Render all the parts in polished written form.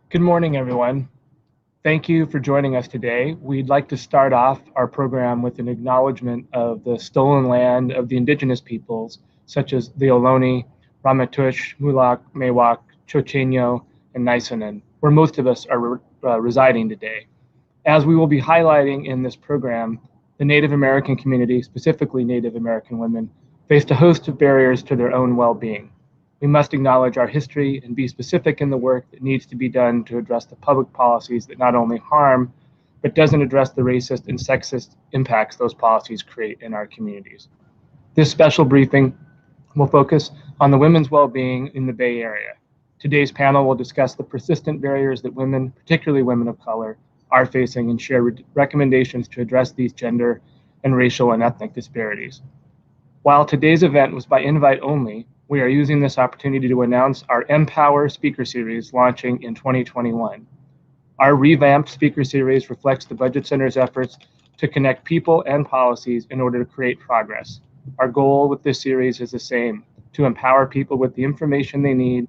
Good morning, everyone. Thank you for joining us today. We'd like to start off our program with an acknowledgement of the stolen land of the indigenous peoples, such as the Ohlone, Ramaytush, Mulak, Miwok, Chochenyo, and Nisenan, where most of us are residing today. As we will be highlighting in this program, the Native American community, specifically Native American women, faced a host of barriers to their own well-being. We must acknowledge our history and be specific in the work that needs to be done to address the public policies that not only harm, but doesn't address the racist and sexist impacts those policies create in our communities. This special briefing will focus on the women's well-being in the Bay Area. Today's panel will discuss the persistent barriers that women, particularly women of color, are facing and share recommendations to address these gender and racial and ethnic disparities. While today's event was by invite only, we are using this opportunity to announce our Empower speaker series launching in 2021. Our revamped speaker series reflects the Budget Center's efforts to connect people and policies in order to create progress. Our goal with this series is the same: to empower people with the information they need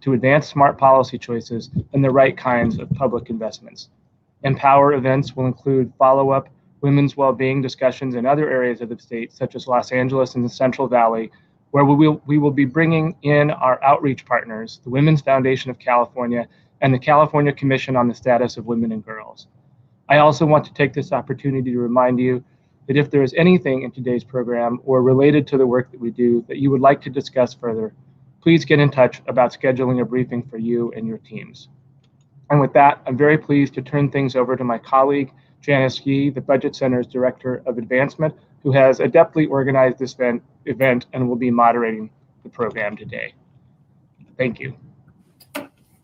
to advance smart policy choices and the right kinds of public investments. Empower events will include follow-up women's well-being discussions in other areas of the state, such as Los Angeles and the Central Valley, where we will be bringing in our outreach partners, the Women's Foundation of California and the California Commission on the Status of Women and Girls. I also want to take this opportunity to remind you that if there is anything in today's program or related to the work that we do that you would like to discuss further, please get in touch about scheduling a briefing for you and your teams. And with that, I'm very pleased to turn things over to my colleague, Janice Yee, the Budget Center's Director of Advancement, who has adeptly organized this event and will be moderating the program today. Thank you.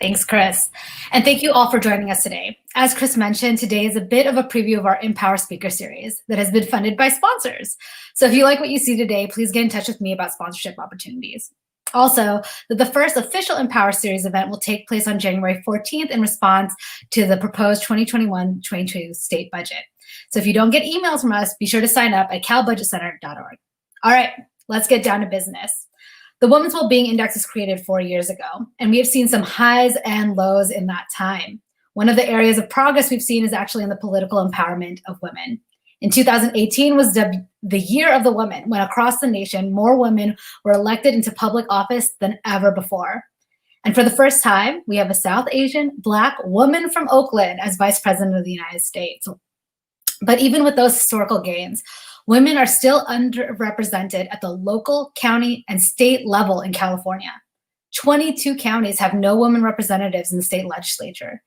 Thanks, Chris. And thank you all for joining us today. As Chris mentioned, today is a bit of a preview of our Empower speaker series that has been funded by sponsors. So if you like what you see today, please get in touch with me about sponsorship opportunities. Also, the first official Empower Series event will take place on January 14th in response to the proposed 2021-22 state budget. So if you don't get emails from us, be sure to sign up at calbudgetcenter.org. All right, let's get down to business. The Women's Wellbeing Index was created 4 years ago, and we have seen some highs and lows in that time. One of the areas of progress we've seen is actually in the political empowerment of women. In 2018 was the year of the woman, when across the nation, more women were elected into public office than ever before. And for the first time, we have a South Asian Black woman from Oakland as Vice President of the United States. But even with those historical gains, women are still underrepresented at the local, county, and state level in California. 22 counties have no women representatives in the state legislature.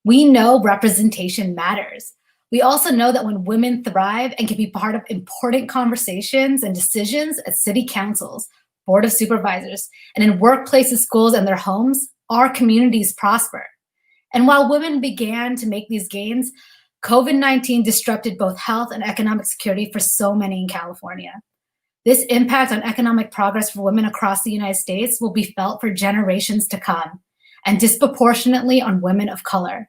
We know representation matters. We also know that when women thrive and can be part of important conversations and decisions at city councils, board of supervisors, and in workplaces, schools, and their homes, our communities prosper. And while women began to make these gains, COVID-19 disrupted both health and economic security for so many in California. This impact on economic progress for women across the United States will be felt for generations to come, and disproportionately on women of color.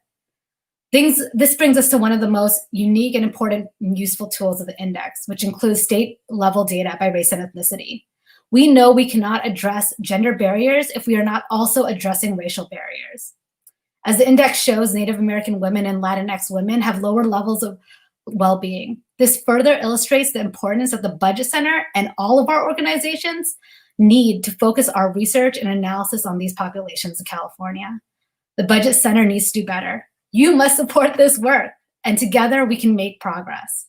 This brings us to one of the most unique and important and useful tools of the index, which includes state-level data by race and ethnicity. We know we cannot address gender barriers if we are not also addressing racial barriers. As the index shows, Native American women and Latinx women have lower levels of well-being. This further illustrates the importance that the Budget Center and all of our organizations need to focus our research and analysis on these populations in California. The Budget Center needs to do better. You must support this work, and together we can make progress.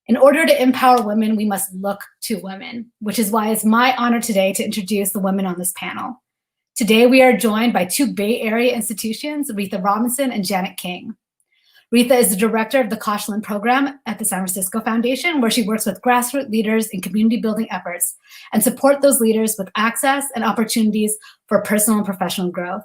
In order to empower women, we must look to women, which is why it's my honor today to introduce the women on this panel. Today, we are joined by two Bay Area institutions, Retha Robinson and Janet King. Retha is the director of the Koshland program at the San Francisco Foundation, where she works with grassroots leaders in community building efforts and support those leaders with access and opportunities for personal and professional growth.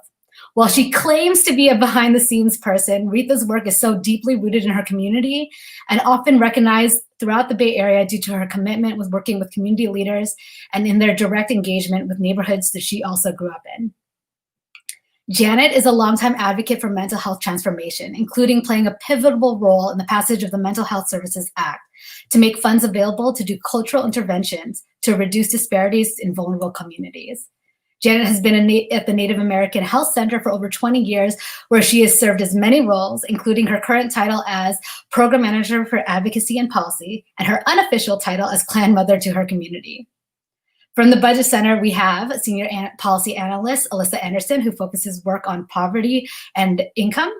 While she claims to be a behind-the-scenes person, Retha's work is so deeply rooted in her community and often recognized throughout the Bay Area due to her commitment with working with community leaders and in their direct engagement with neighborhoods that she also grew up in. Janet is a longtime advocate for mental health transformation, including playing a pivotal role in the passage of the Mental Health Services Act to make funds available to do cultural interventions to reduce disparities in vulnerable communities. Janet has been at the Native American Health Center for over 20 years, where she has served as many roles, including her current title as Program Manager for Advocacy and Policy, and her unofficial title as Clan Mother to her community. From the Budget Center, we have Senior Policy Analyst Alyssa Anderson, who focuses work on poverty and income.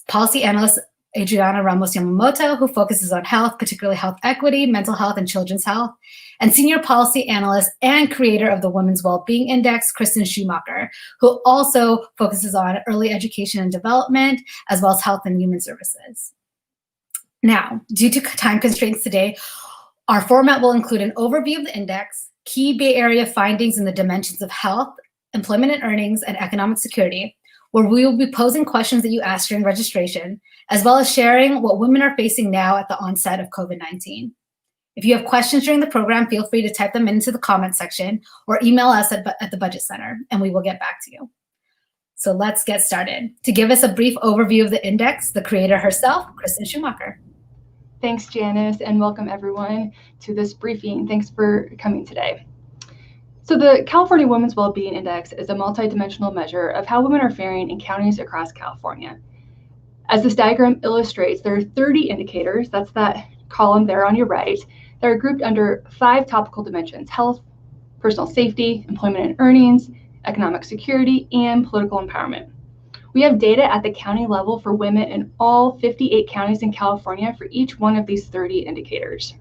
Policy Analyst Adriana Ramos Yamamoto, who focuses on health, particularly health equity, mental health, and children's health. And Senior Policy Analyst and creator of the Women's Wellbeing Index, Kristen Schumacher, who also focuses on early education and development, as well as health and human services. Now, due to time constraints today, our format will include an overview of the index, key Bay Area findings in the dimensions of health, employment and earnings, and economic security, where we will be posing questions that you asked during registration, as well as sharing what women are facing now at the onset of COVID-19. If you have questions during the program, feel free to type them into the comment section or email us at the Budget Center, and we will get back to you. So let's get started. To give us a brief overview of the index, the creator herself, Kristen Schumacher. Thanks, Janice, and welcome everyone to this briefing. Thanks for coming today. So the California Women's Wellbeing Index is a multidimensional measure of how women are faring in counties across California. As this diagram illustrates, there are 30 indicators, that's that column there on your right, that are grouped under 5 topical dimensions: health, personal safety, employment and earnings, economic security, and political empowerment. We have data at the county level for women in all 58 counties in California for each one of these 30 indicators.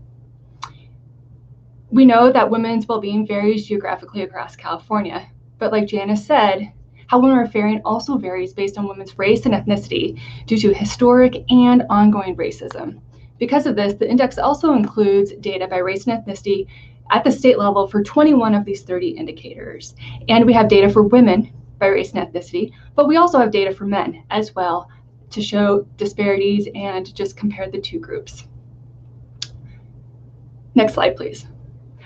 We know that women's well-being varies geographically across California, but like Janice said, how women are faring also varies based on women's race and ethnicity due to historic and ongoing racism. Because of this, the index also includes data by race and ethnicity at the state level for 21 of these 30 indicators. And we have data for women by race and ethnicity, but we also have data for men as well to show disparities and just compare the two groups. Next slide, please.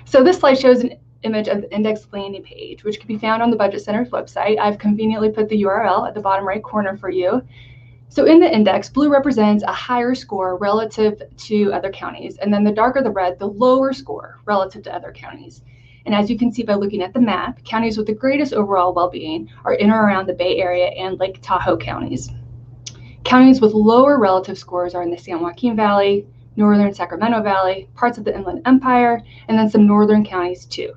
So this slide shows an image of the index landing page, which can be found on the Budget Center's website. I've conveniently put the URL at the bottom right corner for you. So in the index, blue represents a higher score relative to other counties, and then the darker the red, the lower score relative to other counties. And as you can see by looking at the map, counties with the greatest overall well-being are in or around the Bay Area and Lake Tahoe counties. Counties with lower relative scores are in the San Joaquin Valley, northern Sacramento Valley, parts of the Inland Empire, and then some northern counties too.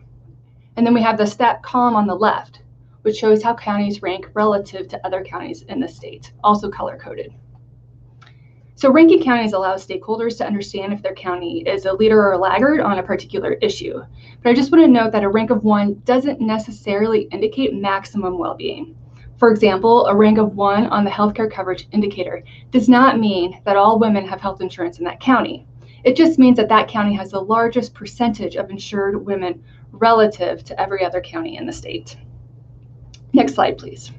And then we have the stat column on the left, which shows how counties rank relative to other counties in the state, also color-coded. So ranking counties allows stakeholders to understand if their county is a leader or a laggard on a particular issue. But I just want to note that a rank of 1 doesn't necessarily indicate maximum well-being. For example, a rank of 1 on the healthcare coverage indicator does not mean that all women have health insurance in that county. It just means that that county has the largest percentage of insured women relative to every other county in the state. Next slide, please.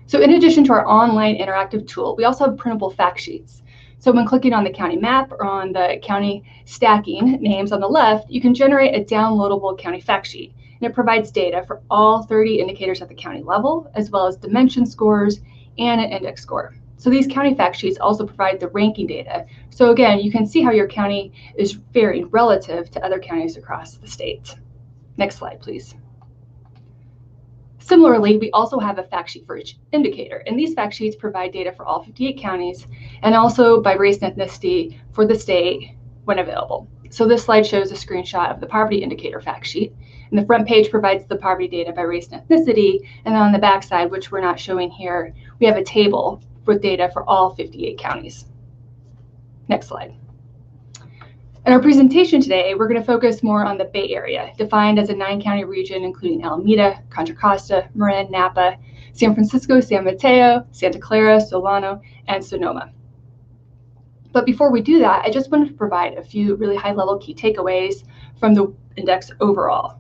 So in addition to our online interactive tool, we also have printable fact sheets. So when clicking on the county map or on the county stacking names on the left, you can generate a downloadable county fact sheet. And it provides data for all 30 indicators at the county level, as well as dimension scores and an index score. So these county fact sheets also provide the ranking data. So again, you can see how your county is varying relative to other counties across the state. Next slide, please. Similarly, we also have a fact sheet for each indicator, and these fact sheets provide data for all 58 counties and also by race and ethnicity for the state when available. So this slide shows a screenshot of the poverty indicator fact sheet, and the front page provides the poverty data by race and ethnicity, and then on the back side, which we're not showing here, we have a table with data for all 58 counties. Next slide. In our presentation today, we're going to focus more on the Bay Area, defined as a 9-county region including Alameda, Contra Costa, Marin, Napa, San Francisco, San Mateo, Santa Clara, Solano, and Sonoma. But before we do that, I just wanted to provide a few really high-level key takeaways from the index overall.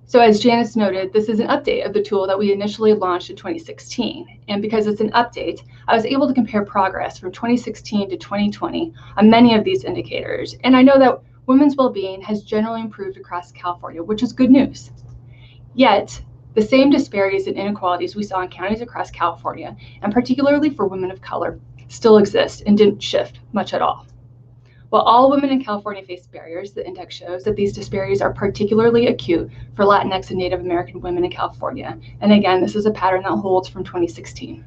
So as Janice noted, this is an update of the tool that we initially launched in 2016. And because it's an update, I was able to compare progress from 2016 to 2020 on many of these indicators. And I know that women's well-being has generally improved across California, which is good news. Yet, the same disparities and inequalities we saw in counties across California, and particularly for women of color, still exist and didn't shift much at all. While all women in California face barriers, the index shows that these disparities are particularly acute for Latinx and Native American women in California. And again, this is a pattern that holds from 2016.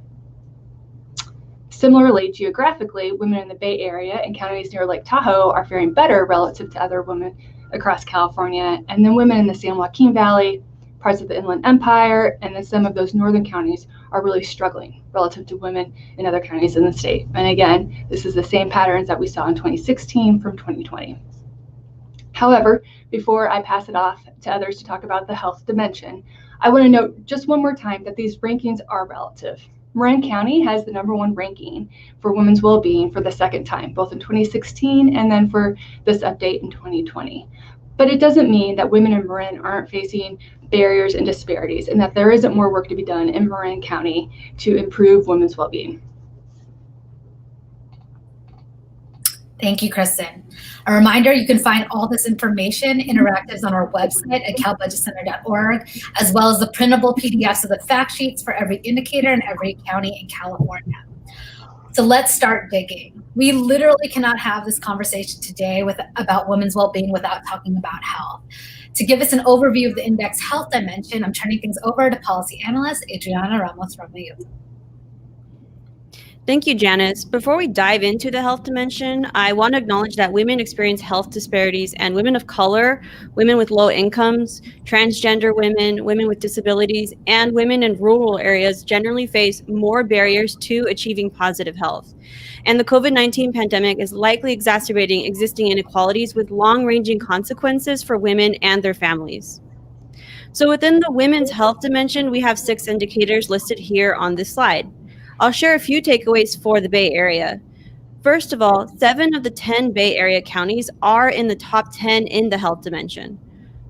Similarly, geographically, women in the Bay Area and counties near Lake Tahoe are faring better relative to other women across California, and then women in the San Joaquin Valley, parts of the Inland Empire, and then some of those northern counties are really struggling relative to women in other counties in the state. And again, this is the same patterns that we saw in 2016 from 2020. However, before I pass it off to others to talk about the health dimension, I want to note just one more time that these rankings are relative. Marin County has the #1 ranking for women's well-being for the second time, both in 2016 and then for this update in 2020. But it doesn't mean that women in Marin aren't facing barriers and disparities, and that there isn't more work to be done in Marin County to improve women's well-being. Thank you, Kristen. A reminder, you can find all this information, interactives on our website at calbudgetcenter.org, as well as the printable PDFs of the fact sheets for every indicator in every county in California. So let's start digging. We literally cannot have this conversation today about women's well-being without talking about health. To give us an overview of the index health dimension, I'm turning things over to policy analyst Adriana Ramos-Romayo. Thank you, Janice. Before we dive into the health dimension, I want to acknowledge that women experience health disparities, and women of color, women with low incomes, transgender women, women with disabilities, and women in rural areas generally face more barriers to achieving positive health. And the COVID-19 pandemic is likely exacerbating existing inequalities with long-ranging consequences for women and their families. So within the women's health dimension, we have 6 indicators listed here on this slide. I'll share a few takeaways for the Bay Area. First of all, 7 of the 10 Bay Area counties are in the top 10 in the health dimension.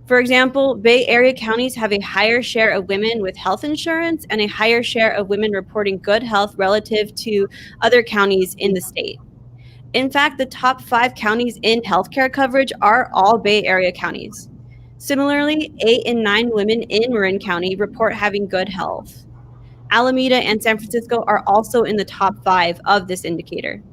For example, Bay Area counties have a higher share of women with health insurance and a higher share of women reporting good health relative to other counties in the state. In fact, the top 5 counties in healthcare coverage are all Bay Area counties. Similarly, 8 in 9 women in Marin County report having good health. Alameda and San Francisco are also in the top 5 of this indicator.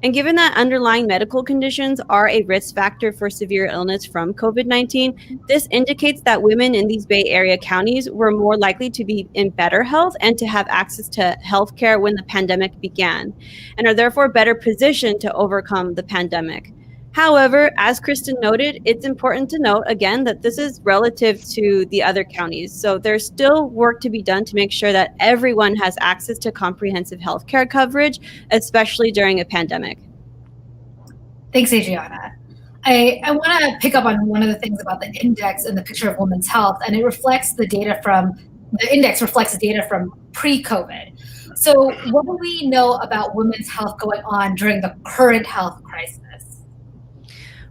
And given that underlying medical conditions are a risk factor for severe illness from COVID-19, this indicates that women in these Bay Area counties were more likely to be in better health and to have access to health care when the pandemic began, and are therefore better positioned to overcome the pandemic. However, as Kristen noted, it's important to note again that this is relative to the other counties. So there's still work to be done to make sure that everyone has access to comprehensive healthcare coverage, especially during a pandemic. Thanks, Adriana. I want to pick up on one of the things about the index and the picture of women's health, and it reflects the index reflects data from pre-COVID. So what do we know about women's health going on during the current health crisis?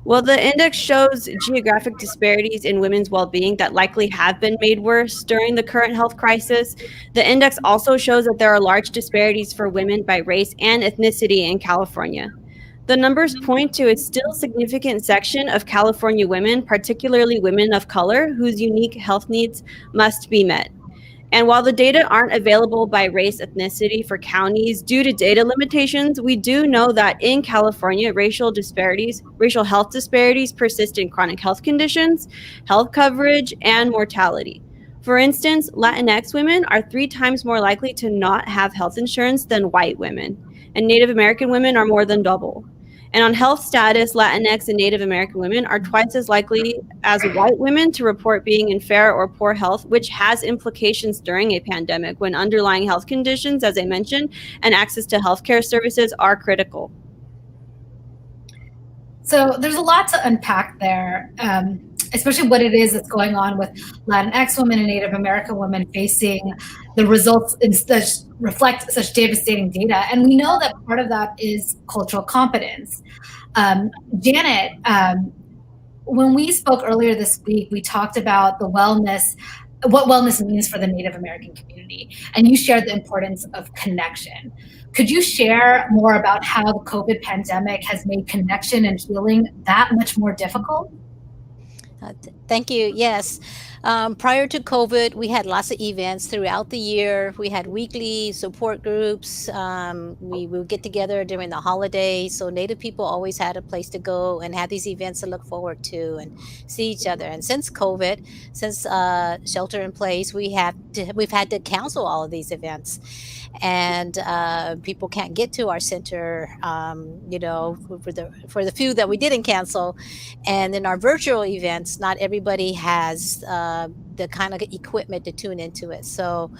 Well, the index shows geographic disparities in women's well-being that likely have been made worse during the current health crisis. The index also shows that there are large disparities for women by race and ethnicity in California. The numbers point to a still significant section of California women, particularly women of color, whose unique health needs must be met. And while the data aren't available by race ethnicity for counties due to data limitations, we do know that in California, racial health disparities persist in chronic health conditions, health coverage, and mortality. For instance, Latinx women are 3 times more likely to not have health insurance than white women, and Native American women are more than double. And on health status, Latinx and Native American women are twice as likely as white women to report being in fair or poor health, which has implications during a pandemic when underlying health conditions, as I mentioned, and access to healthcare services are critical. So there's a lot to unpack there, especially what it is that's going on with Latinx women and Native American women facing the results reflect such devastating data. And we know that part of that is cultural competence. Janet, when we spoke earlier this week, we talked about what wellness means for the Native American community, and you shared the importance of connection. Could you share more about how the COVID pandemic has made connection and healing that much more difficult? Thank you. Yes. Prior to COVID, we had lots of events throughout the year. We had weekly support groups. We would get together during the holidays. So Native people always had a place to go and had these events to look forward to and see each other. And since COVID, since shelter in place, we've had to cancel all of these events. And people can't get to our center, for the few that we didn't cancel. And in our virtual events, not everybody has the kind of equipment to tune into it. So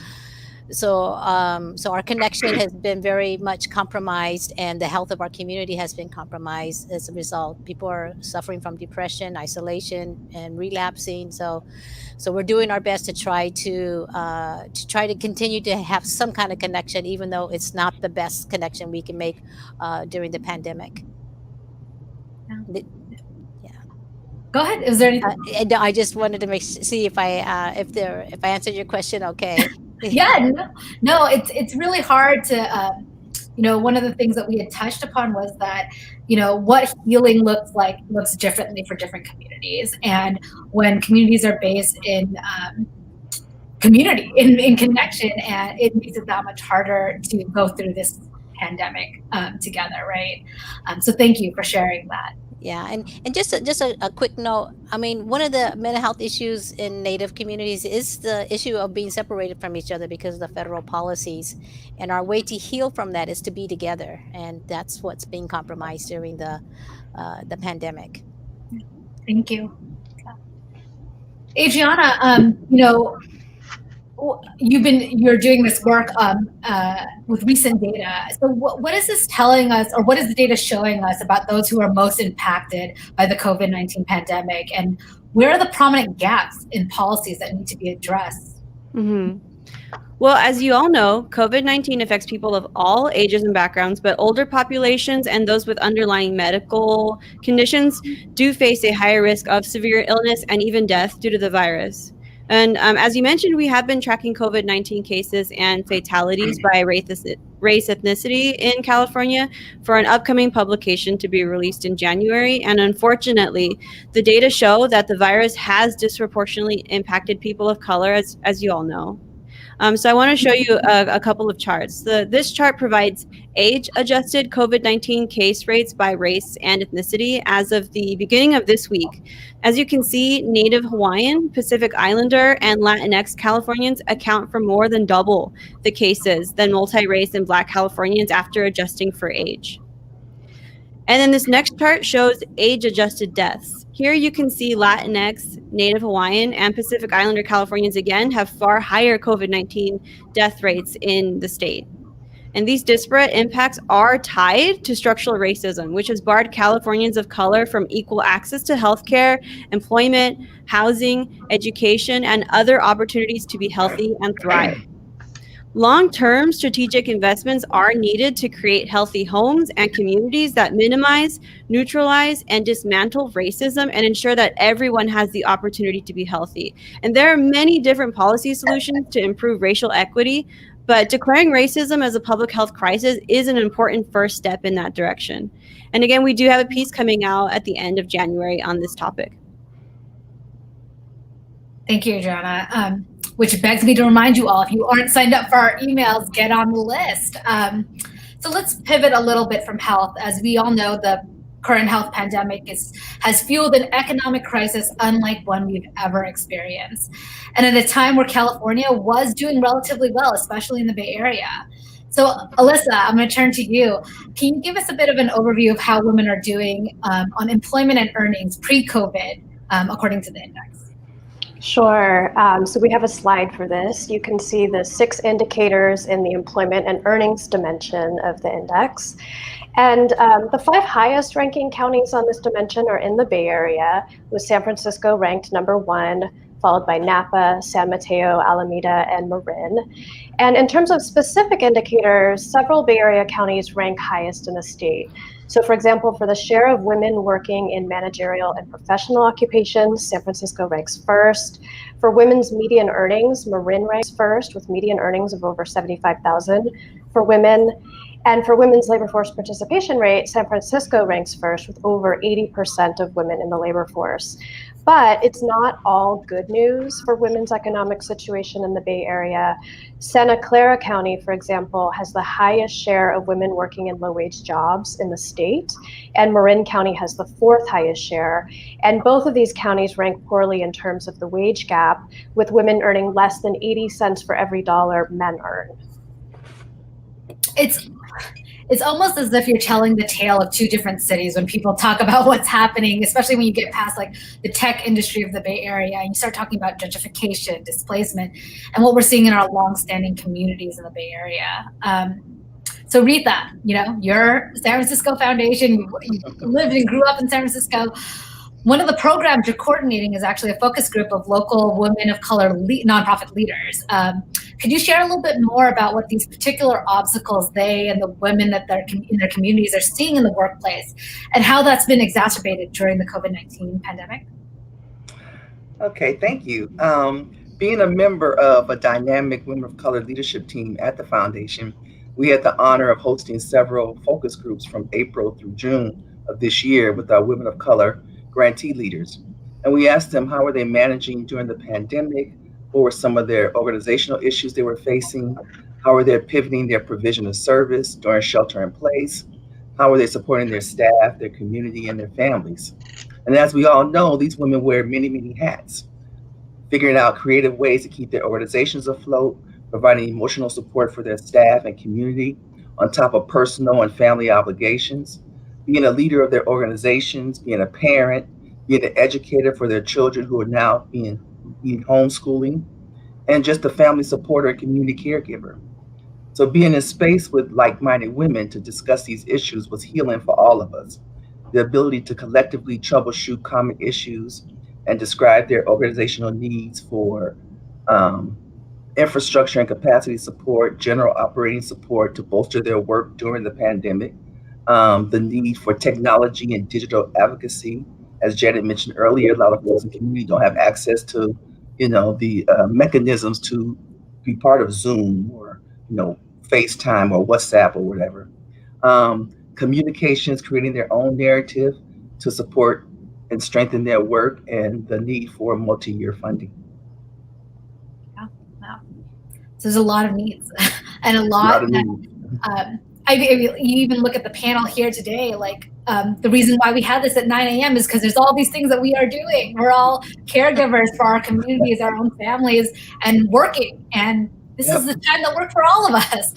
our connection has been very much compromised, and the health of our community has been compromised as a result. People are suffering from depression, isolation, and relapsing. So we're doing our best to try to continue to have some kind of connection, even though it's not the best connection we can make during the pandemic. Go ahead. Is there anything? I just wanted to see if I answered your question. Okay. Yeah. No. It's really hard to. One of the things that we had touched upon was that, what healing looks differently for different communities. And when communities are based in community, in connection, and it makes it that much harder to go through this pandemic together, right? So thank you for sharing that. Yeah, and just a quick note. I mean, one of the mental health issues in Native communities is the issue of being separated from each other because of the federal policies. And our way to heal from that is to be together, and that's what's being compromised during the pandemic. Thank you, Adriana. You're doing this work with recent data. So what is this telling us, or what is the data showing us about those who are most impacted by the COVID-19 pandemic, and where are the prominent gaps in policies that need to be addressed? Mm-hmm. Well, as you all know, COVID-19 affects people of all ages and backgrounds, but older populations and those with underlying medical conditions do face a higher risk of severe illness and even death due to the virus. And as you mentioned, we have been tracking COVID-19 cases and fatalities by race, ethnicity in California for an upcoming publication to be released in January. And unfortunately, the data show that the virus has disproportionately impacted people of color, as you all know. So I want to show you a couple of charts. This chart provides age-adjusted COVID-19 case rates by race and ethnicity as of the beginning of this week. As you can see, Native Hawaiian, Pacific Islander, and Latinx Californians account for more than double the cases than multi-race and Black Californians after adjusting for age. And then this next chart shows age-adjusted deaths. Here you can see Latinx, Native Hawaiian, and Pacific Islander Californians again have far higher COVID-19 death rates in the state. And these disparate impacts are tied to structural racism, which has barred Californians of color from equal access to healthcare, employment, housing, education, and other opportunities to be healthy and thrive. Long-term strategic investments are needed to create healthy homes and communities that minimize, neutralize, and dismantle racism and ensure that everyone has the opportunity to be healthy. And there are many different policy solutions to improve racial equity, but declaring racism as a public health crisis is an important first step in that direction. And again, we do have a piece coming out at the end of January on this topic. Thank you, Adriana. Which begs me to remind you all, if you aren't signed up for our emails, get on the list. So let's pivot a little bit from health. As we all know, the current health pandemic has fueled an economic crisis unlike one we've ever experienced. And at a time where California was doing relatively well, especially in the Bay Area. So Alyssa, I'm going to turn to you. Can you give us a bit of an overview of how women are doing on employment and earnings pre-COVID, according to the index? Sure. So we have a slide for this. You can see the 6 indicators in the employment and earnings dimension of the index. And the 5 highest ranking counties on this dimension are in the Bay Area, with San Francisco ranked number 1, followed by Napa, San Mateo, Alameda, and Marin. And in terms of specific indicators, several Bay Area counties rank highest in the state. So for example, for the share of women working in managerial and professional occupations, San Francisco ranks first. For women's median earnings, Marin ranks first with median earnings of over $75,000 for women. And for women's labor force participation rate, San Francisco ranks first with over 80% of women in the labor force. But it's not all good news for women's economic situation in the Bay Area. Santa Clara County, for example, has the highest share of women working in low-wage jobs in the state, and Marin County has the fourth highest share. And both of these counties rank poorly in terms of the wage gap, with women earning less than 80 cents for every dollar men earn. It's almost as if you're telling the tale of two different cities when people talk about what's happening, especially when you get past like the tech industry of the Bay Area and you start talking about gentrification, displacement, and what we're seeing in our longstanding communities in the Bay Area. So Rita, your San Francisco Foundation, you lived and grew up in San Francisco. One of the programs you're coordinating is actually a focus group of local women of color nonprofit leaders. Could you share a little bit more about what these particular obstacles they and the women that they're in their communities are seeing in the workplace and how that's been exacerbated during the COVID-19 pandemic? Okay, thank you. Being a member of a dynamic women of color leadership team at the foundation, we had the honor of hosting several focus groups from April through June of this year with our women of color grantee leaders. And we asked them how were they managing during the pandemic, what were some of their organizational issues they were facing, how were they pivoting their provision of service during shelter in place, how were they supporting their staff, their community, and their families. And as we all know, these women wear many, many hats, figuring out creative ways to keep their organizations afloat, providing emotional support for their staff and community, on top of personal and family obligations, being a leader of their organizations, being a parent, being an educator for their children who are now being homeschooling, and just a family supporter and community caregiver. So being in space with like-minded women to discuss these issues was healing for all of us. The ability to collectively troubleshoot common issues and describe their organizational needs for infrastructure and capacity support, general operating support to bolster their work during the pandemic, the need for technology and digital advocacy. As Janet mentioned earlier, a lot of folks in the community don't have access to, the mechanisms to be part of Zoom or, FaceTime or WhatsApp or whatever. Communications, creating their own narrative to support and strengthen their work, and the need for multi-year funding. Yeah, wow. So there's a lot of needs and a lot of needs. You even look at the panel here today, like the reason why we had this at 9 a.m. is because there's all these things that we are doing. We're all caregivers for our communities, our own families, and working. And this is the time that worked for all of us.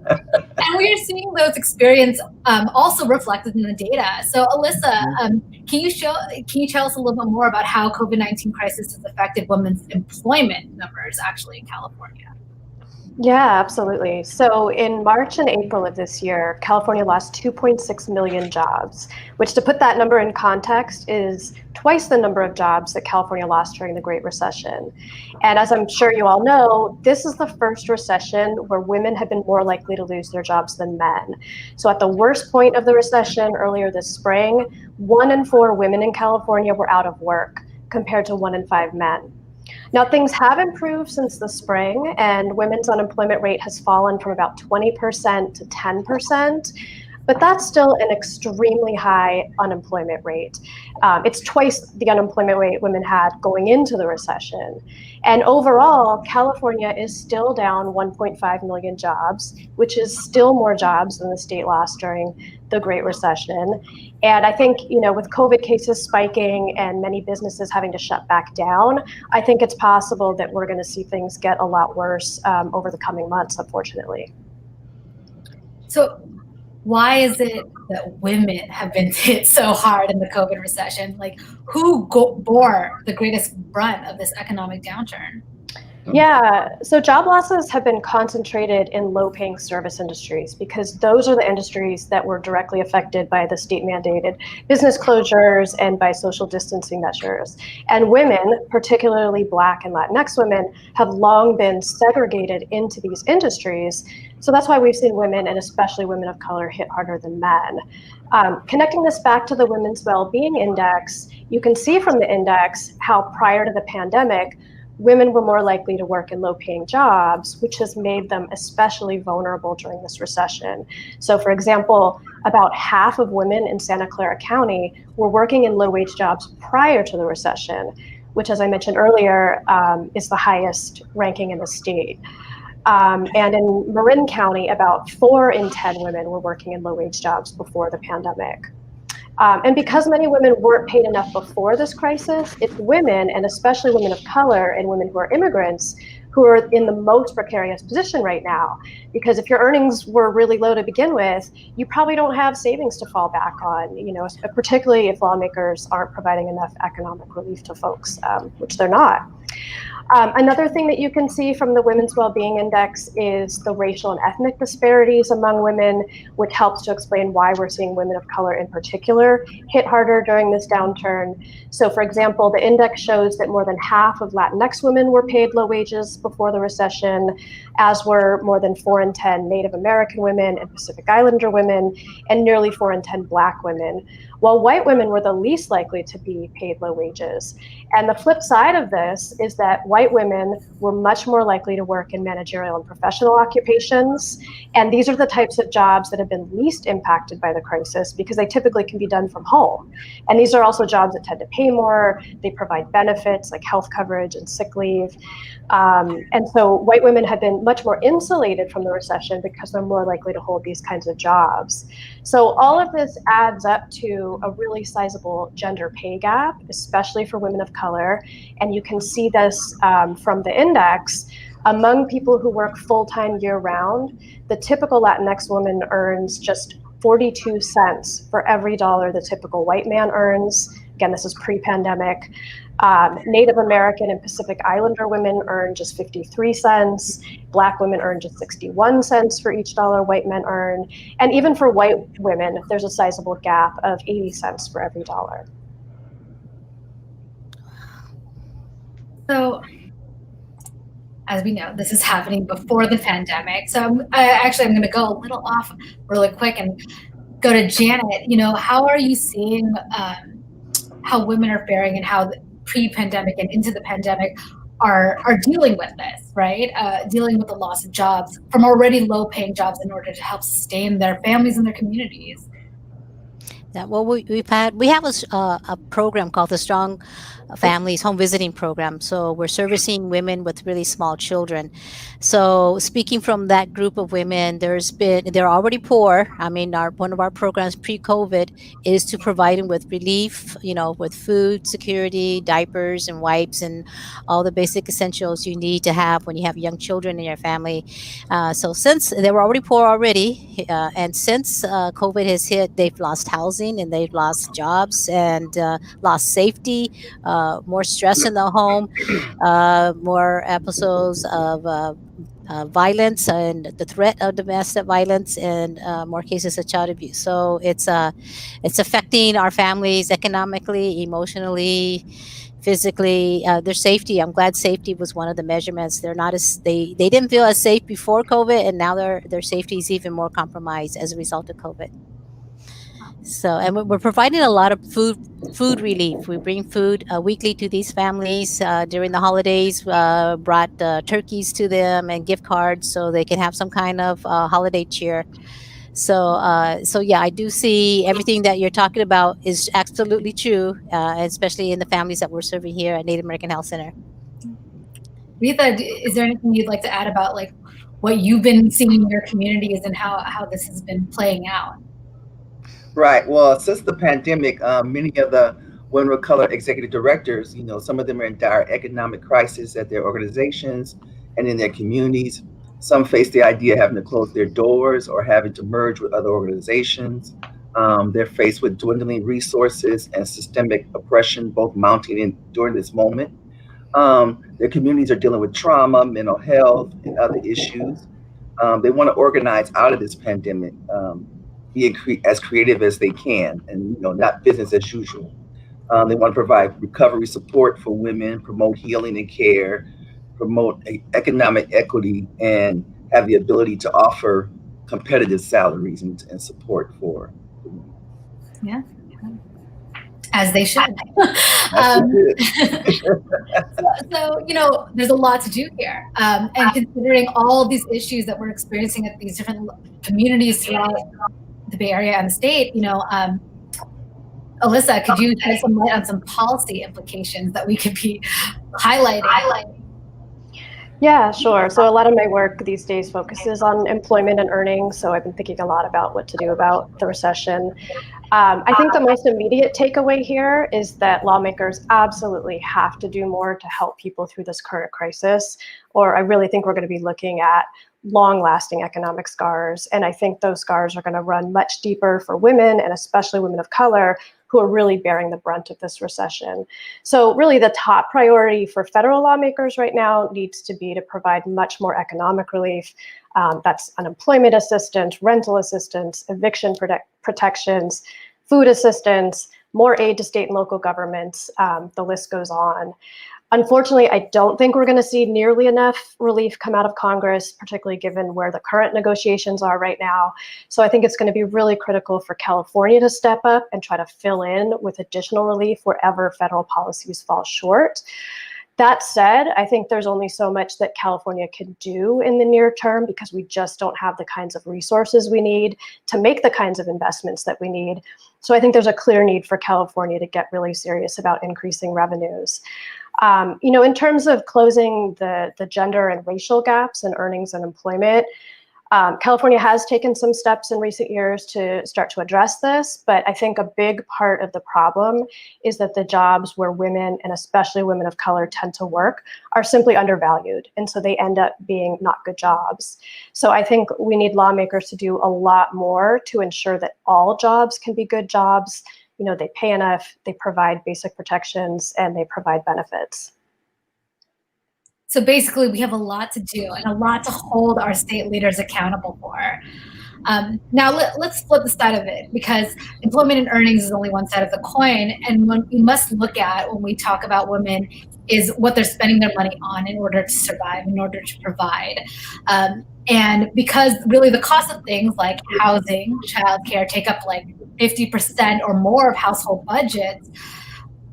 And we are seeing those experiences also reflected in the data. So Alyssa, can you tell us a little bit more about how COVID-19 crisis has affected women's employment numbers actually in California? Yeah, absolutely. So in March and April of this year, California lost 2.6 million jobs, which, to put that number in context, is twice the number of jobs that California lost during the Great Recession. And as I'm sure you all know, this is the first recession where women have been more likely to lose their jobs than men. So at the worst point of the recession earlier this spring, 1 in 4 women in California were out of work, compared to 1 in 5 men. Now, things have improved since the spring, and women's unemployment rate has fallen from about 20% to 10%, but that's still an extremely high unemployment rate. It's twice the unemployment rate women had going into the recession. And overall, California is still down 1.5 million jobs, which is still more jobs than the state lost during the Great Recession. And I think, with COVID cases spiking and many businesses having to shut back down, I think it's possible that we're going to see things get a lot worse over the coming months, unfortunately. So why is it that women have been hit so hard in the COVID recession? Like, who bore the greatest brunt of this economic downturn? Yeah, so job losses have been concentrated in low-paying service industries because those are the industries that were directly affected by the state-mandated business closures and by social distancing measures. And women, particularly Black and Latinx women, have long been segregated into these industries. So that's why we've seen women, and especially women of color, hit harder than men. Connecting this back to the Women's Wellbeing Index, you can see from the index how prior to the pandemic, women were more likely to work in low-paying jobs, which has made them especially vulnerable during this recession. So, for example, about half of women in Santa Clara County were working in low-wage jobs prior to the recession, which, as I mentioned earlier, is the highest ranking in the state. And in Marin County, about 4 in 10 women were working in low-wage jobs before the pandemic. And because many women weren't paid enough before this crisis, it's women, and especially women of color and women who are immigrants, who are in the most precarious position right now. Because if your earnings were really low to begin with, you probably don't have savings to fall back on, particularly if lawmakers aren't providing enough economic relief to folks, which they're not. Another thing that you can see from the Women's Wellbeing Index is the racial and ethnic disparities among women, which helps to explain why we're seeing women of color in particular hit harder during this downturn. So, for example, the index shows that more than half of Latinx women were paid low wages before the recession, as were more than 4 in 10 Native American women and Pacific Islander women, and nearly 4 in 10 Black women, while white women were the least likely to be paid low wages. And the flip side of this is that white women were much more likely to work in managerial and professional occupations. And these are the types of jobs that have been least impacted by the crisis because they typically can be done from home. And these are also jobs that tend to pay more. They provide benefits like health coverage and sick leave. And so white women have been much more insulated from the recession because they're more likely to hold these kinds of jobs. So all of this adds up to a really sizable gender pay gap, especially for women of color. And you can see this from the index. Among people who work full-time year-round, the typical Latinx woman earns just 42 cents for every dollar the typical white man earns. Again, this is pre-pandemic. Native American and Pacific Islander women earn just 53 cents. Black women earn just 61 cents for each dollar white men earn. And even for white women, there's a sizable gap of 80 cents for every dollar. So, as we know, this is happening before the pandemic. So I'm going to go a little off really quick and go to Janet. How are you seeing how women are faring and how pre-pandemic and into the pandemic are dealing with this, right? Dealing with the loss of jobs from already low-paying jobs in order to help sustain their families and their communities. Yeah, well, we have a program called the Strong Families Home Visiting Program. So we're servicing women with really small children. So speaking from that group of women, they're already poor. I mean, one of our programs pre-COVID is to provide them with relief, with food security, diapers and wipes, and all the basic essentials you need to have when you have young children in your family. So since they were already poor already, and since COVID has hit, they've lost housing and they've lost jobs and lost safety, more stress in the home, more episodes of violence and the threat of domestic violence, and more cases of child abuse. So it's affecting our families economically, emotionally, physically, their safety. I'm glad safety was one of the measurements. They're not they didn't feel as safe before COVID, and now their safety is even more compromised as a result of COVID. So, and we're providing a lot of food relief. We bring food weekly to these families during the holidays. Brought turkeys to them and gift cards so they can have some kind of holiday cheer. So yeah, I do see everything that you're talking about is absolutely true, especially in the families that we're serving here at Native American Health Center. Rita, is there anything you'd like to add about what you've been seeing in your communities and how this has been playing out? Right. Well, since the pandemic, many of the women of color executive directors, some of them are in dire economic crisis at their organizations and in their communities. Some face the idea of having to close their doors or having to merge with other organizations. They're faced with dwindling resources and systemic oppression, both mounting during this moment. Their communities are dealing with trauma, mental health, and other issues. They want to organize out of this pandemic, be as creative as they can, and not business as usual. They want to provide recovery support for women, promote healing and care, promote economic equity, and have the ability to offer competitive salaries and support for women. Yeah. As they should. So, there's a lot to do here. And considering all of these issues that we're experiencing at these different communities throughout the Bay Area and the state, Alyssa, could you shed some light on some policy implications that we could be highlighting? Yeah, sure. So a lot of my work these days focuses on employment and earnings. So I've been thinking a lot about what to do about the recession. I think the most immediate takeaway here is that lawmakers absolutely have to do more to help people through this current crisis, or I really think we're going to be looking at long-lasting economic scars. And I think those scars are going to run much deeper for women, and especially women of color, who are really bearing the brunt of this recession. So really the top priority for federal lawmakers right now needs to be to provide much more economic relief. That's unemployment assistance, rental assistance, eviction protections, food assistance, more aid to state and local governments. The list goes on. Unfortunately, I don't think we're going to see nearly enough relief come out of Congress, particularly given where the current negotiations are right now. So I think it's going to be really critical for California to step up and try to fill in with additional relief wherever federal policies fall short. That said, I think there's only so much that California can do in the near term because we just don't have the kinds of resources we need to make the kinds of investments that we need. So I think there's a clear need for California to get really serious about increasing revenues. In terms of closing the gender and racial gaps in earnings and employment, California has taken some steps in recent years to start to address this, but I think a big part of the problem is that the jobs where women, and especially women of color, tend to work are simply undervalued, and so they end up being not good jobs. So I think we need lawmakers to do a lot more to ensure that all jobs can be good jobs. They pay enough, they provide basic protections, and they provide benefits. So basically, we have a lot to do and a lot to hold our state leaders accountable for. Now, let's flip the side of it, because employment and earnings is only one side of the coin. And what we must look at when we talk about women is what they're spending their money on in order to survive, in order to provide. And because really the cost of things like housing, childcare take up like 50% or more of household budgets,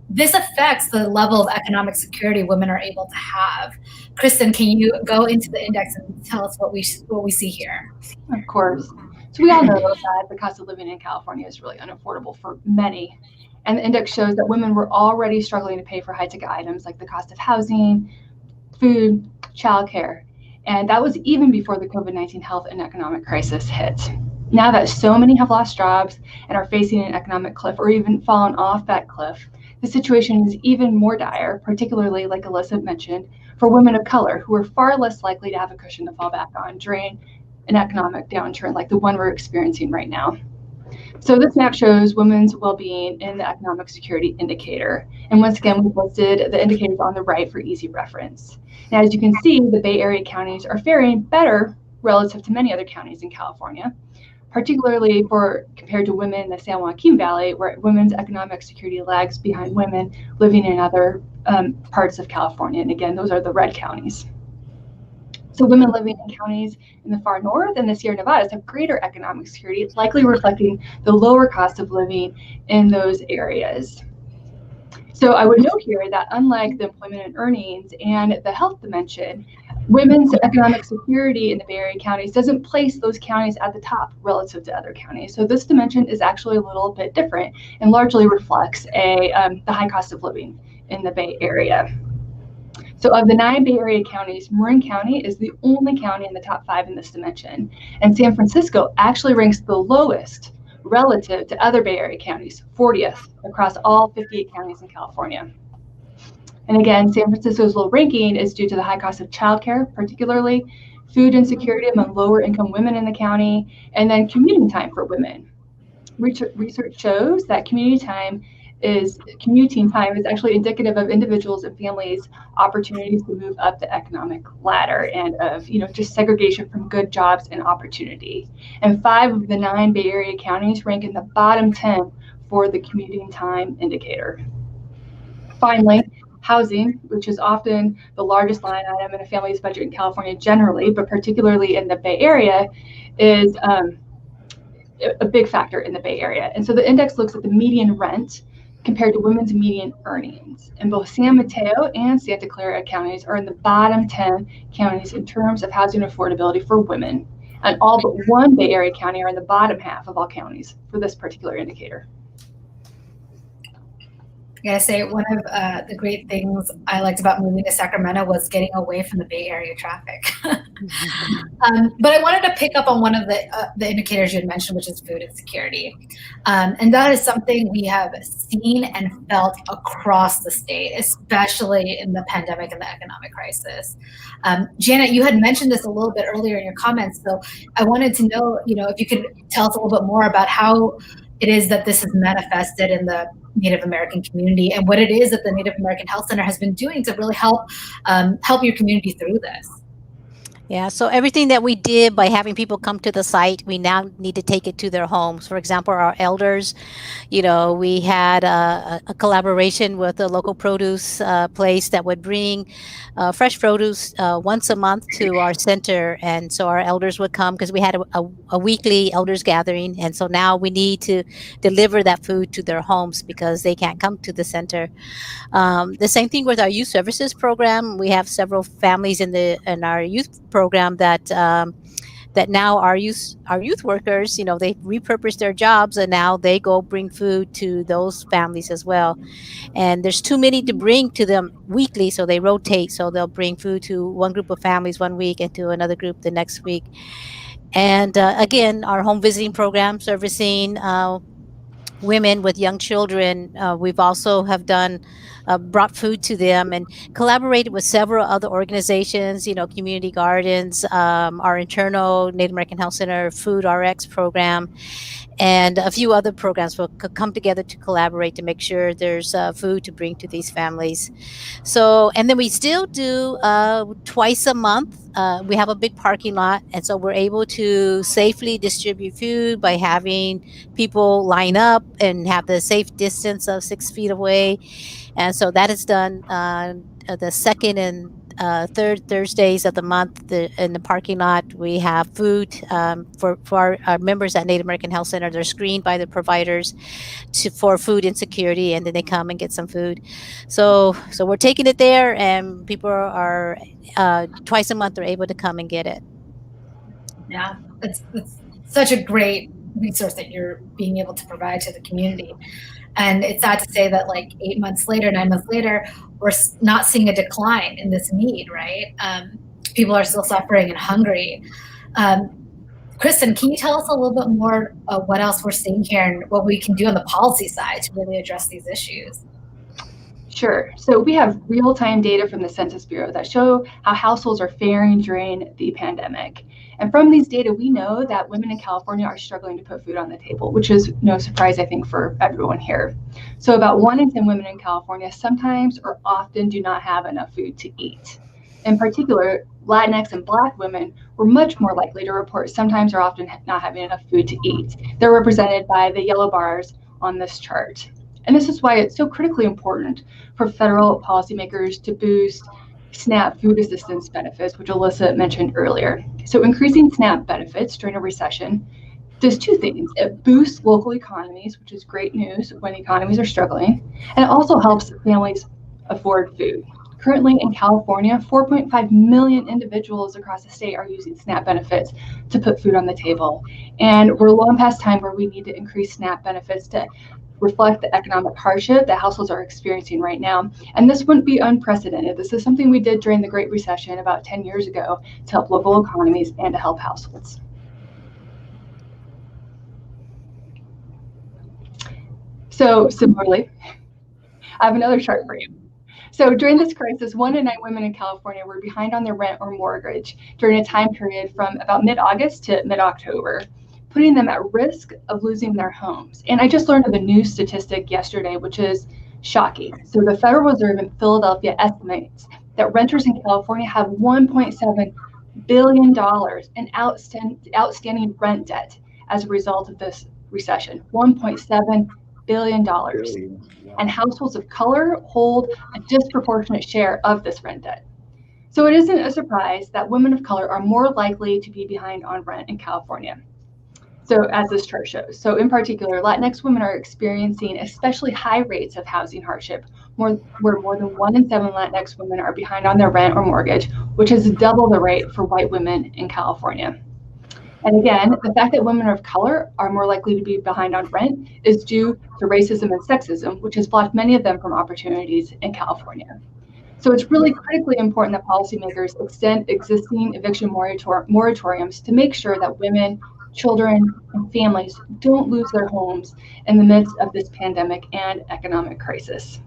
this affects the level of economic security women are able to have. Kristen, can you go into the index and tell us what we see here? Of course. So we all know that the cost of living in California is really unaffordable for many. And the index shows that women were already struggling to pay for high-ticket items like the cost of housing, food, childcare. And that was even before the COVID-19 health and economic crisis hit. Now that so many have lost jobs and are facing an economic cliff or even fallen off that cliff, the situation is even more dire, particularly, like Alyssa mentioned, for women of color who are far less likely to have a cushion to fall back on during an economic downturn like the one we're experiencing right now. So this map shows women's well-being in the economic security indicator. And once again, we've listed the indicators on the right for easy reference. Now, as you can see, the Bay Area counties are faring better relative to many other counties in California, particularly compared to women in the San Joaquin Valley, where women's economic security lags behind women living in other parts of California. And again, those are the red counties. So women living in counties in the far north and the Sierra Nevadas have greater economic security, likely reflecting the lower cost of living in those areas. So I would note here that unlike the employment and earnings and the health dimension, women's economic security in the Bay Area counties doesn't place those counties at the top relative to other counties. So this dimension is actually a little bit different and largely reflects the high cost of living in the Bay Area. So of the 9 Bay Area counties, Marin County is the only county in the top 5 in this dimension. And San Francisco actually ranks the lowest relative to other Bay Area counties, 40th across all 58 counties in California. And again, San Francisco's low ranking is due to the high cost of childcare, particularly food insecurity among lower income women in the county, and then commuting time for women. Research shows that commuting time is actually indicative of individuals and families' opportunities to move up the economic ladder and of just segregation from good jobs and opportunity. And 5 of the 9 Bay Area counties rank in the bottom 10 for the commuting time indicator. Finally, housing, which is often the largest line item in a family's budget in California generally, but particularly in the Bay Area, is a big factor in the Bay Area. And so the index looks at the median rent compared to women's median earnings. And both San Mateo and Santa Clara counties are in the bottom 10 counties in terms of housing affordability for women. And all but one Bay Area county are in the bottom half of all counties for this particular indicator. I gotta say, one of the great things I liked about moving to Sacramento was getting away from the Bay Area traffic. But I wanted to pick up on one of the indicators you had mentioned, which is food insecurity. And that is something we have seen and felt across the state, especially in the pandemic and the economic crisis. Janet, you had mentioned this a little bit earlier in your comments, so I wanted to know, if you could tell us a little bit more about how it is that this is manifested in the Native American community and what it is that the Native American Health Center has been doing to really help your community through this. Yeah, so everything that we did by having people come to the site, we now need to take it to their homes. For example, our elders, we had a collaboration with a local produce place that would bring fresh produce once a month to our center. And so our elders would come because we had a weekly elders gathering. And so now we need to deliver that food to their homes because they can't come to the center. The same thing with our youth services program. We have several families in our youth program that now our youth workers, they repurpose their jobs and now they go bring food to those families as well. And there's too many to bring to them weekly, so they rotate. So they'll bring food to one group of families one week and to another group the next week. And again, our home visiting program servicing women with young children, we've also have done brought food to them and collaborated with several other organizations, community gardens, our internal Native American Health Center Food RX program, and a few other programs will come together to collaborate to make sure there's food to bring to these families. So, and then we still do twice a month. We have a big parking lot, and so we're able to safely distribute food by having people line up and have the safe distance of 6 feet away. And so that is done the second and third Thursdays of the month in the parking lot. We have food for our members at Native American Health Center. They're screened by the providers for food insecurity, and then they come and get some food. So we're taking it there, and people are twice a month they're able to come and get it. Yeah, it's such a great resource that you're being able to provide to the community. And it's sad to say that 9 months later, we're not seeing a decline in this need, right? People are still suffering and hungry. Kristen, can you tell us a little bit more of what else we're seeing here and what we can do on the policy side to really address these issues? Sure. So we have real-time data from the Census Bureau that show how households are faring during the pandemic. And from these data, we know that women in California are struggling to put food on the table, which is no surprise, I think, for everyone here. So about 1 in 10 women in California sometimes or often do not have enough food to eat. In particular, Latinx and Black women were much more likely to report sometimes or often not having enough food to eat. They're represented by the yellow bars on this chart. And this is why it's so critically important for federal policymakers to boost SNAP food assistance benefits, which Alyssa mentioned earlier. So increasing SNAP benefits during a recession does two things. It boosts local economies, which is great news when economies are struggling, and it also helps families afford food. Currently in California, 4.5 million individuals across the state are using SNAP benefits to put food on the table. And we're long past time where we need to increase SNAP benefits to reflect the economic hardship that households are experiencing right now. And this wouldn't be unprecedented. This is something we did during the Great Recession about 10 years ago to help local economies and to help households. So similarly, I have another chart for you. So during this crisis, 1 in 9 women in California were behind on their rent or mortgage during a time period from about mid-August to mid-October, putting them at risk of losing their homes. And I just learned of a new statistic yesterday, which is shocking. So the Federal Reserve in Philadelphia estimates that renters in California have $1.7 billion in outstanding rent debt as a result of this recession. $1.7 billion. And households of color hold a disproportionate share of this rent debt. So it isn't a surprise that women of color are more likely to be behind on rent in California. So as this chart shows, so in particular, Latinx women are experiencing especially high rates of housing hardship, where more than 1 in 7 Latinx women are behind on their rent or mortgage, which is double the rate for white women in California. And again, the fact that women of color are more likely to be behind on rent is due to racism and sexism, which has blocked many of them from opportunities in California. So it's really critically important that policymakers extend existing eviction moratoriums to make sure that women, children, and families don't lose their homes in the midst of this pandemic and economic crisis.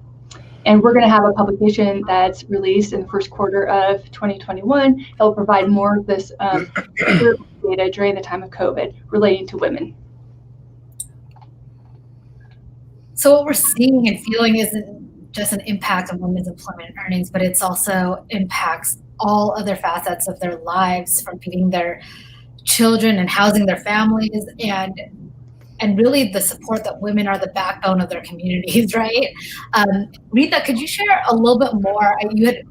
And we're going to have a publication that's released in the first quarter of 2021 that will provide more of this data during the time of COVID relating to women. So what we're seeing and feeling isn't just an impact on women's employment and earnings, but it's also impacts all other facets of their lives, from feeding their children and housing their families, and really the support that women are the backbone of their communities, right? Rita, could you share a little bit more? You had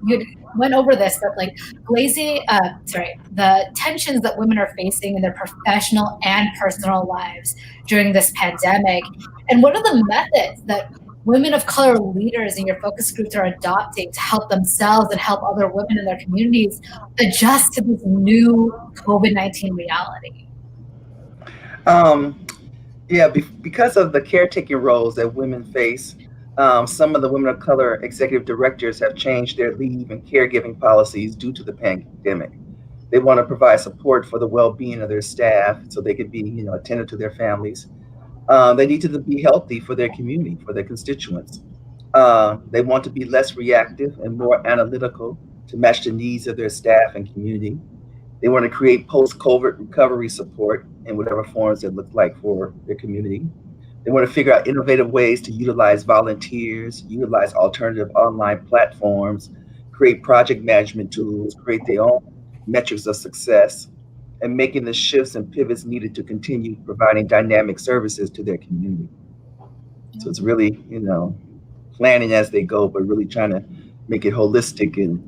went over this, but like the tensions that women are facing in their professional and personal lives during this pandemic, and what are the methods that women of color leaders in your focus groups are adopting to help themselves and help other women in their communities adjust to this new COVID-19 reality? Yeah, because of the caretaking roles that women face, some of the women of color executive directors have changed their leave and caregiving policies due to the pandemic. They want to provide support for the well-being of their staff so they can be, attentive to their families. They need to be healthy for their community, for their constituents. They want to be less reactive and more analytical to match the needs of their staff and community. They want to create post-COVID recovery support in whatever forms it looks like for their community. They want to figure out innovative ways to utilize volunteers, utilize alternative online platforms, create project management tools, create their own metrics of success, and making the shifts and pivots needed to continue providing dynamic services to their community. So it's really, planning as they go, but really trying to make it holistic and,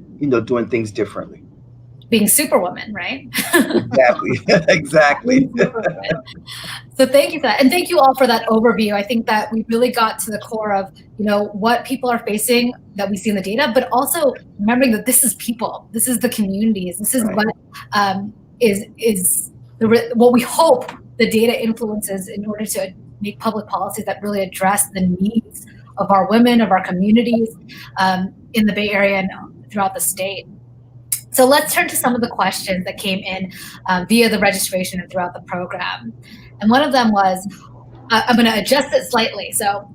doing things differently. Being superwoman, right? Exactly. So thank you for that. And thank you all for that overview. I think that we really got to the core of, what people are facing that we see in the data, but also remembering that this is people, this is the communities, this is what what we hope the data influences in order to make public policies that really address the needs of our women, of our communities in the Bay Area and throughout the state. So let's turn to some of the questions that came in via the registration and throughout the program. And one of them was, I'm going to adjust it slightly. So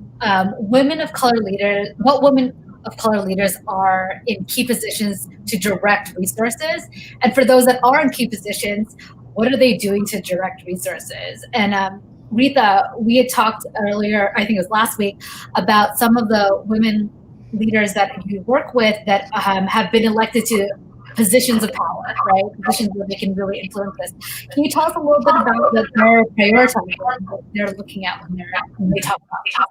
women of color leaders, what women of color leaders are in key positions to direct resources? And for those that are in key positions, what are they doing to direct resources? And Rita, we had talked earlier, I think it was last week, about some of the women leaders that you work with that have been elected to positions of power, right? Positions where they can really influence this. Can you tell us a little bit about what they're prioritizing, what they're looking at when they talk about it?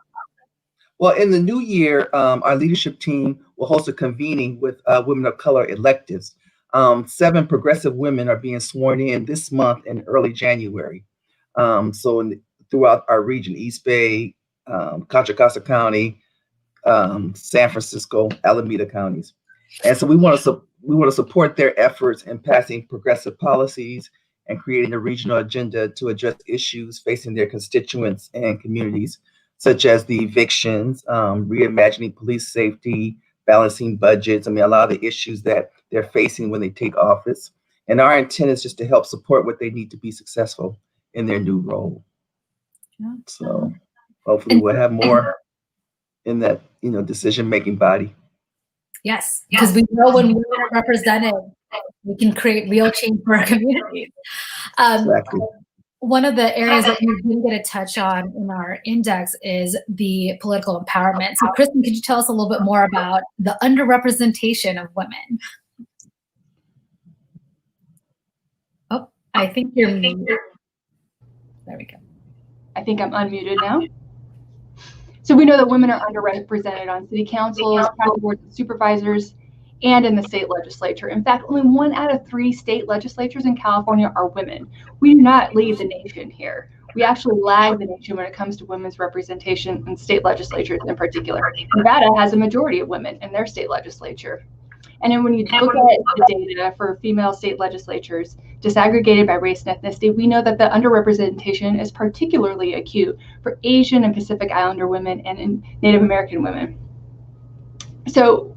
Well, in the new year, our leadership team will host a convening with women of color electives. 7 progressive women are being sworn in this month in early January. Throughout our region, East Bay, Contra Costa County, San Francisco, Alameda counties. And so we want to support their efforts in passing progressive policies and creating a regional agenda to address issues facing their constituents and communities, such as the evictions, reimagining police safety, balancing budgets. A lot of the issues that they're facing when they take office. And our intent is just to help support what they need to be successful in their new role. So hopefully we'll have more in that, decision-making body. Yes, because we know when women are represented, we can create real change for our communities. Exactly. One of the areas that we didn't get a touch on in our index is the political empowerment. So Kristen, could you tell us a little bit more about the underrepresentation of women? Oh, I think you're muted. There we go. I think I'm unmuted now. So we know that women are underrepresented on city councils, county boards of supervisors, and in the state legislature. In fact, only 1 out of 3 state legislatures in California are women. We do not lead the nation here. we actually lag the nation when it comes to women's representation in state legislatures in particular. Nevada has a majority of women in their state legislature. And then when you look at the data for female state legislatures disaggregated by race and ethnicity, we know that the underrepresentation is particularly acute for Asian and Pacific Islander women and Native American women. So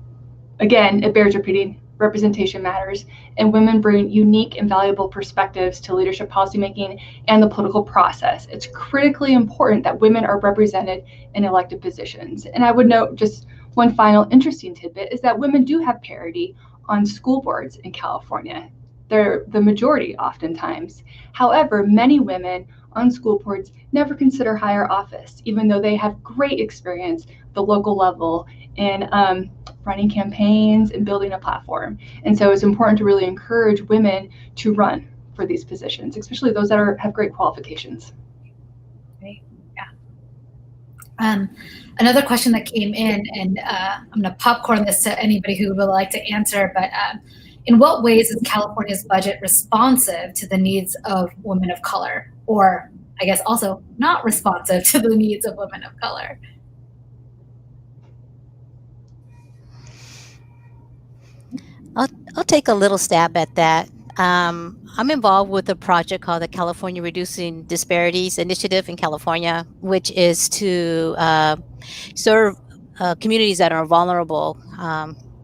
again, it bears repeating, representation matters, and women bring unique and valuable perspectives to leadership policymaking and the political process. It's critically important that women are represented in elected positions. And I would note just one final interesting tidbit is that women do have parity on school boards in California. They're the majority oftentimes. However, many women on school boards never consider higher office, even though they have great experience at the local level in running campaigns and building a platform. And so it's important to really encourage women to run for these positions, especially those that have great qualifications. Great. Yeah. Another question that came in, and I'm going to popcorn this to anybody who would like to answer, but in what ways is California's budget responsive to the needs of women of color, or I guess also not responsive to the needs of women of color? I'll take a little stab at that. I'm involved with a project called the California Reducing Disparities Initiative in California, which is to serve communities that are vulnerable.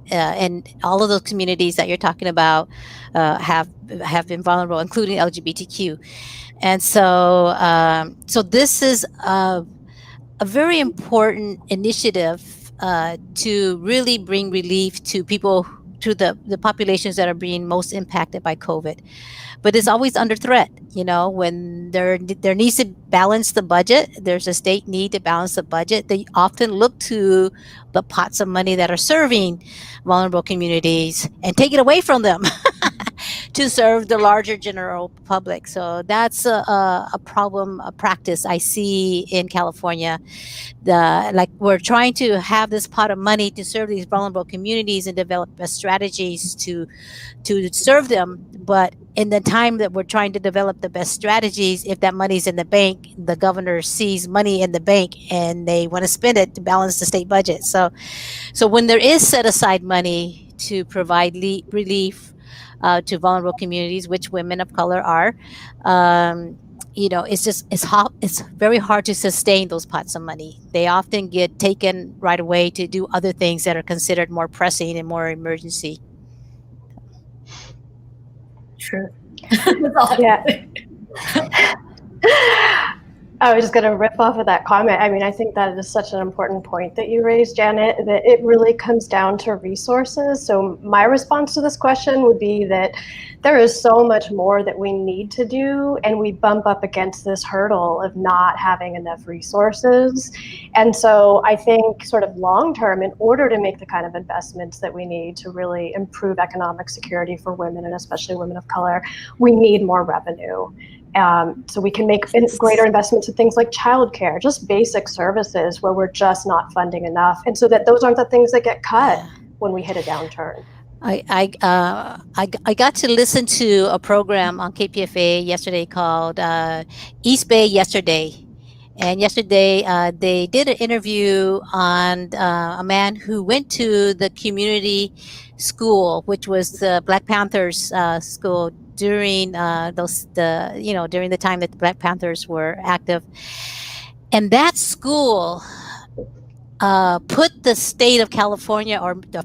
And all of those communities that you're talking about have been vulnerable, including LGBTQ. And so, so this is a very important initiative to really bring relief to people, to the populations that are being most impacted by COVID. But it's always under threat, you know, when there needs to balance the budget, there's a state need to balance the budget. They often look to the pots of money that are serving vulnerable communities and take it away from them to serve the larger general public. So that's a problem, a practice I see in California. Like we're trying to have this pot of money to serve these vulnerable communities and develop strategies to serve them. But in the time that we're trying to develop the best strategies, if that money's in the bank, the governor sees money in the bank and they want to spend it to balance the state budget. So when there is set aside money to provide relief to vulnerable communities, which women of color are, you know, it's very hard to sustain those pots of money. They often get taken right away to do other things that are considered more pressing and more emergency. True. Yeah. I was just going to rip off of that comment. I mean, I think that is such an important point that you raised, Janet, that it really comes down to resources. So my response to this question would be that there is so much more that we need to do, and we bump up against this hurdle of not having enough resources. And so I think sort of long term, in order to make the kind of investments that we need to really improve economic security for women, and especially women of color, we need more revenue. So we can make greater investments in things like childcare, just basic services where we're just not funding enough. And so that those aren't the things that get cut when we hit a downturn. I got to listen to a program on KPFA yesterday called East Bay Yesterday. And yesterday they did an interview on a man who went to the community school, which was the Black Panthers school during during the time that the Black Panthers were active. And that school put the state of California or the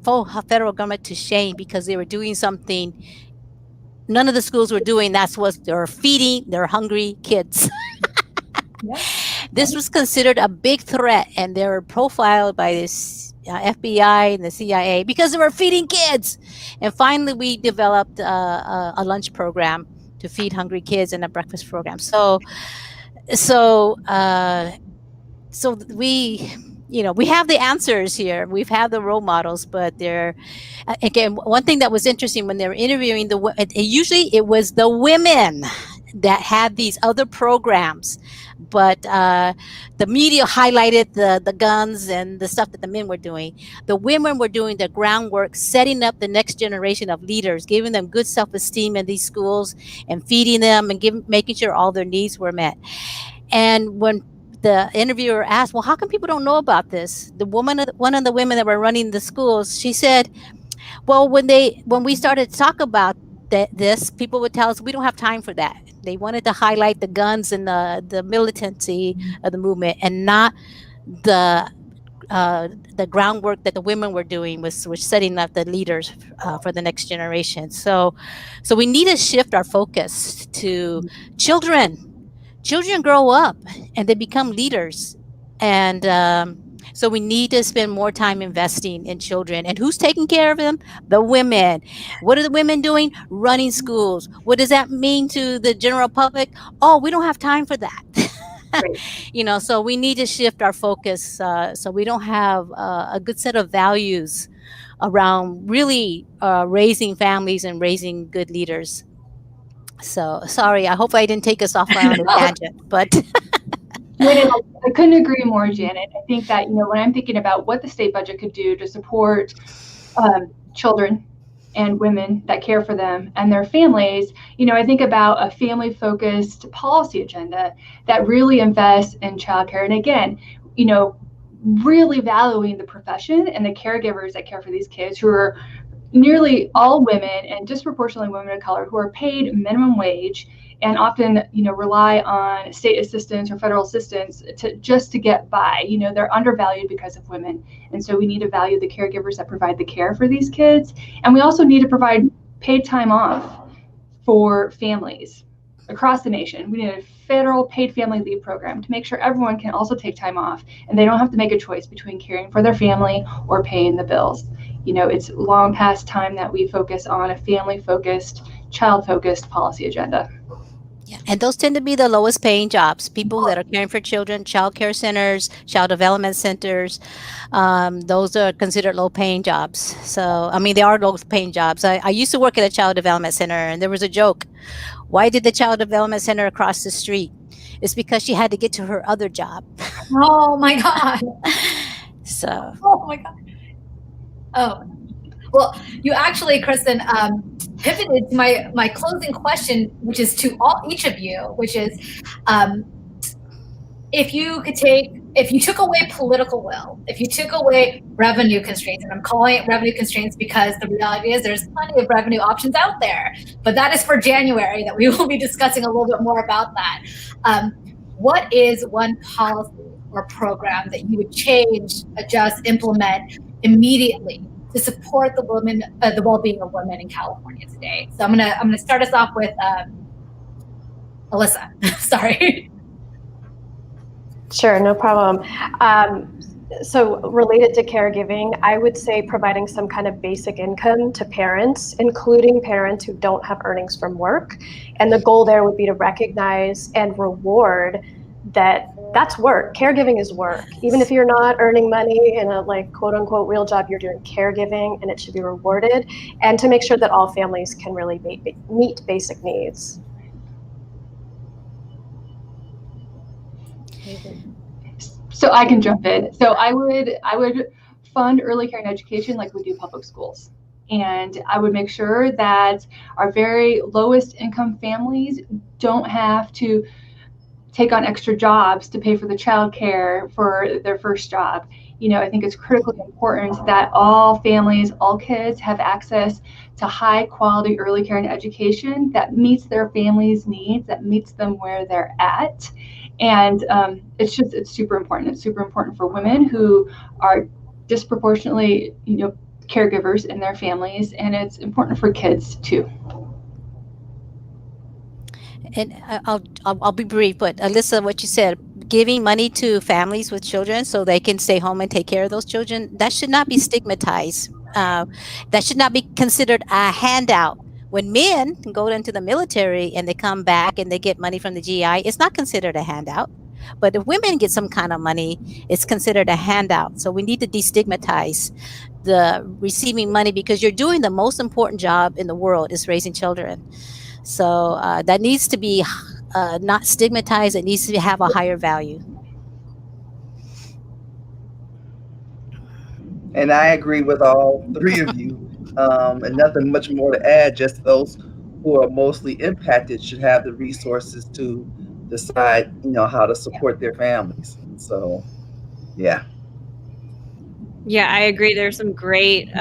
federal government to shame because they were doing something none of the schools were doing. That's what they were feeding their hungry kids. Yeah. This was considered a big threat, and they were profiled by this FBI and the CIA because they were feeding kids. And finally, we developed a lunch program to feed hungry kids and a breakfast program. So we, we have the answers here. We've had the role models, but they're, again, one thing that was interesting when they were interviewing usually it was the women that had these other programs, but the media highlighted the guns and the stuff that the men were doing. The women were doing the groundwork, setting up the next generation of leaders, giving them good self-esteem in these schools and feeding them and making sure all their needs were met. And when the interviewer asked, well, how come people don't know about this? One of the women that were running the schools, she said, well, when we started to talk about this, people would tell us we don't have time for that. They wanted to highlight the guns and the militancy of the movement, and not the the groundwork that the women were doing was setting up the leaders for the next generation. So we need to shift our focus to children. Children grow up and they become leaders, and so we need to spend more time investing in children. And who's taking care of them? The women. What are the women doing? Running schools. What does that mean to the general public? Oh, we don't have time for that. So we need to shift our focus so we don't have a good set of values around really raising families and raising good leaders. So sorry, I hope I didn't take us off on a tangent, but I couldn't agree more, Janet. I think that, when I'm thinking about what the state budget could do to support children and women that care for them and their families, I think about a family-focused policy agenda that really invests in childcare. And again, really valuing the profession and the caregivers that care for these kids, who are nearly all women and disproportionately women of color, who are paid minimum wage and often, rely on state assistance or federal assistance to get by. They're undervalued because of women. And so we need to value the caregivers that provide the care for these kids. And we also need to provide paid time off for families across the nation. We need a federal paid family leave program to make sure everyone can also take time off and they don't have to make a choice between caring for their family or paying the bills. It's long past time that we focus on a family-focused, child-focused policy agenda. Yeah, and those tend to be the lowest paying jobs. People that are caring for children, child care centers, child development centers, those are considered low paying jobs. So, they are low paying jobs. I used to work at a child development center, and there was a joke. Why did the child development center across the street? It's because she had to get to her other job. Oh my God. So. Oh my God. Oh, well, you actually, Kristen, pivoted to my closing question, which is to each of you, which is, if you took away political will, if you took away revenue constraints, and I'm calling it revenue constraints because the reality is there's plenty of revenue options out there, but that is for January, that we will be discussing a little bit more about that. What is one policy or program that you would change, adjust, implement immediately to support the well-being of women in California today? So I'm gonna start us off with Alyssa. Sorry. Sure, no problem. So related to caregiving, I would say providing some kind of basic income to parents, including parents who don't have earnings from work. And the goal there would be to recognize and reward that's work. Caregiving is work. Even if you're not earning money in a quote unquote real job, you're doing caregiving and it should be rewarded. And to make sure that all families can really meet basic needs. So I can jump in. So I would fund early care and education like we do public schools. And I would make sure that our very lowest income families don't have to take on extra jobs to pay for the child care for their first job. I think it's critically important that all families, all kids have access to high quality early care and education that meets their family's needs, that meets them where they're at. And it's super important. It's super important for women who are disproportionately, caregivers in their families, and it's important for kids too. And I'll be brief, but Alyssa, what you said, giving money to families with children so they can stay home and take care of those children, that should not be stigmatized. That should not be considered a handout. When men go into the military and they come back and they get money from the GI, it's not considered a handout. But if women get some kind of money, it's considered a handout. So we need to destigmatize the receiving money, because you're doing the most important job in the world, is raising children. So that needs to be not stigmatized. It needs to have a higher value. And I agree with all three of you. And nothing much more to add, just those who are mostly impacted should have the resources to decide, how to support their families. And so, yeah. Yeah, I agree. There's some great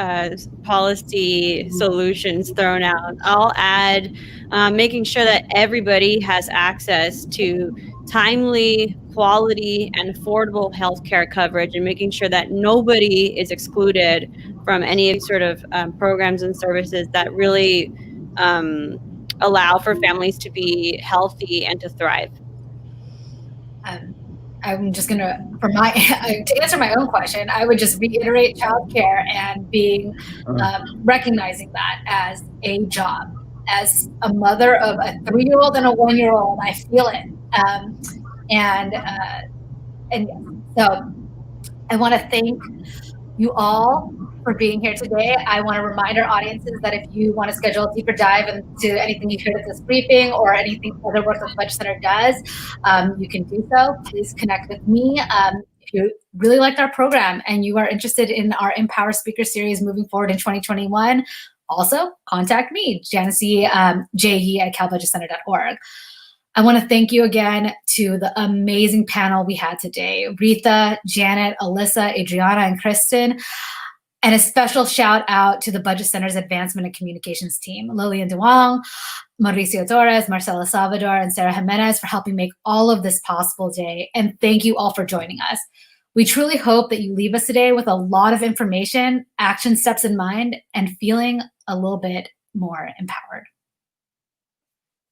policy solutions thrown out. I'll add making sure that everybody has access to timely, quality, and affordable healthcare coverage, and making sure that nobody is excluded from any sort of programs and services that really allow for families to be healthy and to thrive. I'm just gonna, to answer my own question, I would just reiterate childcare and being recognizing that as a job. As a mother of a 3-year-old and a 1-year-old, I feel it, and so I want to thank you all for being here today. I want to remind our audiences that if you want to schedule a deeper dive into anything you heard at this briefing or anything other work that the Budget Center does, you can do so. Please connect with me. If you really liked our program and you are interested in our Empower Speaker Series moving forward in 2021, also contact me, Janice JE@calbudgetcenter.org. I want to thank you again to the amazing panel we had today, Rita, Janet, Alyssa, Adriana, and Kristen. And a special shout out to the Budget Center's Advancement and Communications team, Lillian Duong, Mauricio Torres, Marcela Salvador, and Sarah Jimenez for helping make all of this possible today. And thank you all for joining us. We truly hope that you leave us today with a lot of information, action steps in mind, and feeling a little bit more empowered.